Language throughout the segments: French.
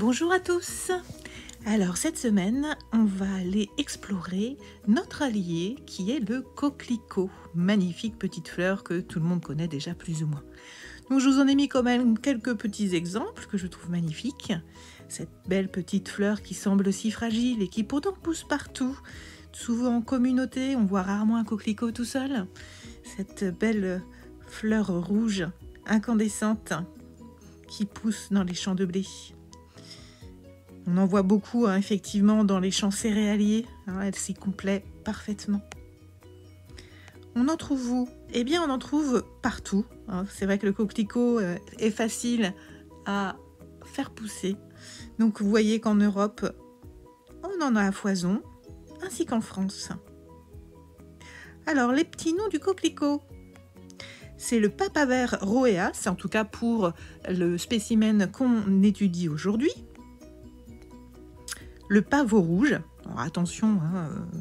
Bonjour à tous. Alors cette semaine, on va aller explorer notre allié qui est le coquelicot. Magnifique petite fleur que tout le monde connaît déjà plus ou moins. Donc je vous en ai mis quand même quelques petits exemples que je trouve magnifiques. Cette belle petite fleur qui semble si fragile et qui pourtant pousse partout. Souvent en communauté, on voit rarement un coquelicot tout seul. Cette belle fleur rouge incandescente qui pousse dans les champs de blé. On en voit beaucoup, effectivement, dans les champs céréaliers. Elle s'y complaît parfaitement. On en trouve où? Eh bien, on en trouve partout. C'est vrai que le coquelicot est facile à faire pousser. Donc, vous voyez qu'en Europe, on en a à foison, ainsi qu'en France. Alors, les petits noms du coquelicot. C'est le papaver roeas, en tout cas pour le spécimen qu'on étudie aujourd'hui. Le pavot rouge, alors attention,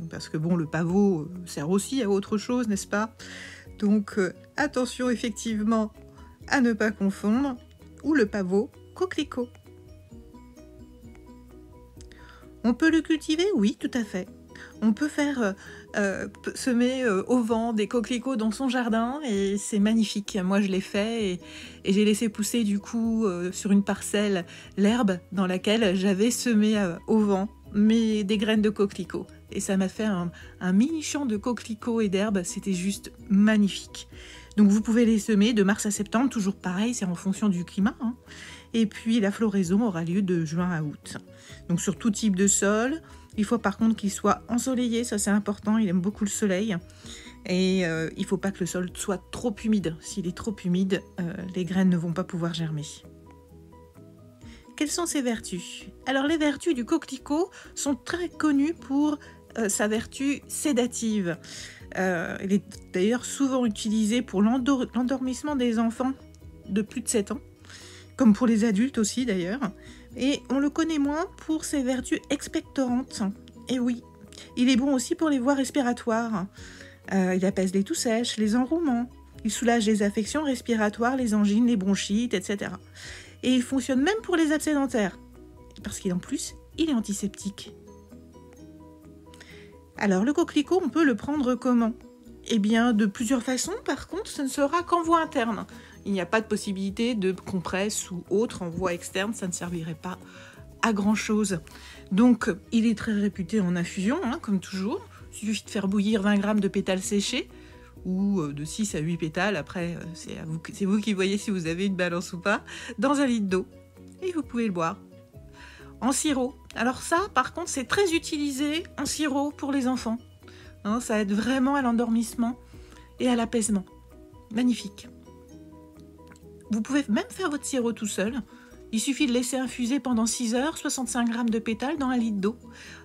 parce que bon, le pavot sert aussi à autre chose, n'est-ce pas? Donc attention effectivement à ne pas confondre, ou le pavot coquelicot. On peut le cultiver? Oui, tout à fait. On peut faire semer au vent des coquelicots dans son jardin et c'est magnifique. Moi je l'ai fait et j'ai laissé pousser du coup sur une parcelle l'herbe dans laquelle j'avais semé au vent des graines de coquelicots. Et ça m'a fait un mini champ de coquelicots et d'herbes, c'était juste magnifique. Donc vous pouvez les semer de mars à septembre, toujours pareil, c'est en fonction du climat. Et puis la floraison aura lieu de juin à août. Donc sur tout type de sol. Il faut par contre qu'il soit ensoleillé, ça c'est important, il aime beaucoup le soleil. Et il ne faut pas que le sol soit trop humide. S'il est trop humide, les graines ne vont pas pouvoir germer. Quelles sont ses vertus? Alors les vertus du coquelicot sont très connues pour sa vertu sédative. Elle est d'ailleurs souvent utilisée pour l'endormissement des enfants de plus de 7 ans, comme pour les adultes aussi d'ailleurs. Et on le connaît moins pour ses vertus expectorantes. Et oui, il est bon aussi pour les voies respiratoires. Il apaise les toux sèches, les enrouements. Il soulage les affections respiratoires, les angines, les bronchites, etc. Et il fonctionne même pour les abcès dentaires. Parce qu'en plus, il est antiseptique. Alors le coquelicot, on peut le prendre comment? Eh bien, de plusieurs façons. Par contre, ce ne sera qu'en voie interne. Il n'y a pas de possibilité de compresse ou autre en voie externe, ça ne servirait pas à grand chose. Donc il est très réputé en infusion, comme toujours. Il suffit de faire bouillir 20 g de pétales séchés ou de 6 à 8 pétales, après c'est vous qui voyez si vous avez une balance ou pas, dans 1 litre d'eau. Et vous pouvez le boire. En sirop. Alors ça, par contre, c'est très utilisé en sirop pour les enfants. Ça aide vraiment à l'endormissement et à l'apaisement. Magnifique. Vous pouvez même faire votre sirop tout seul. Il suffit de laisser infuser pendant 6 heures 65 g de pétales dans 1 litre d'eau.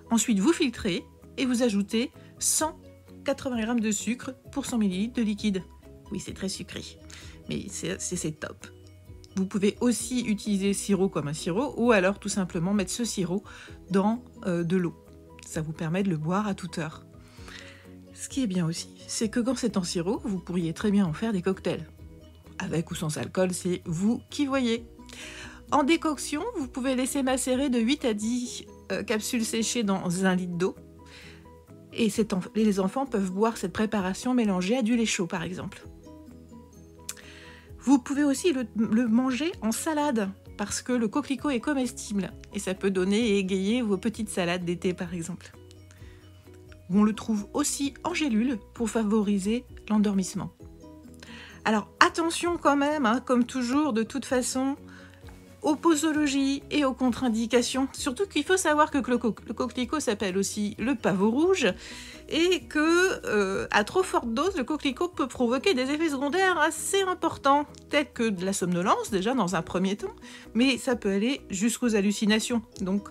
Ensuite, vous filtrez et vous ajoutez 180 g de sucre pour 100 ml de liquide. Oui, c'est très sucré, mais c'est top. Vous pouvez aussi utiliser le sirop comme un sirop ou alors tout simplement mettre ce sirop dans de l'eau. Ça vous permet de le boire à toute heure. Ce qui est bien aussi, c'est que quand c'est en sirop, vous pourriez très bien en faire des cocktails. Avec ou sans alcool, c'est vous qui voyez. En décoction, vous pouvez laisser macérer de 8 à 10 capsules séchées dans 1 litre d'eau. Et les enfants peuvent boire cette préparation mélangée à du lait chaud, par exemple. Vous pouvez aussi le manger en salade, parce que le coquelicot est comestible. Et ça peut donner et égayer vos petites salades d'été, par exemple. On le trouve aussi en gélule pour favoriser l'endormissement. Alors attention quand même, comme toujours, de toute façon, aux posologies et aux contre-indications. Surtout qu'il faut savoir que le coquelicot s'appelle aussi le pavot rouge et que à trop forte dose, le coquelicot peut provoquer des effets secondaires assez importants, tels que de la somnolence déjà dans un premier temps, mais ça peut aller jusqu'aux hallucinations. Donc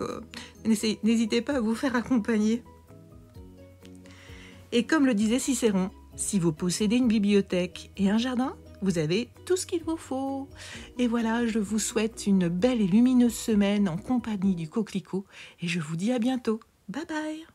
n'hésitez pas à vous faire accompagner. Et comme le disait Cicéron, si vous possédez une bibliothèque et un jardin, vous avez tout ce qu'il vous faut. Et voilà, je vous souhaite une belle et lumineuse semaine en compagnie du coquelicot et je vous dis à bientôt. Bye bye!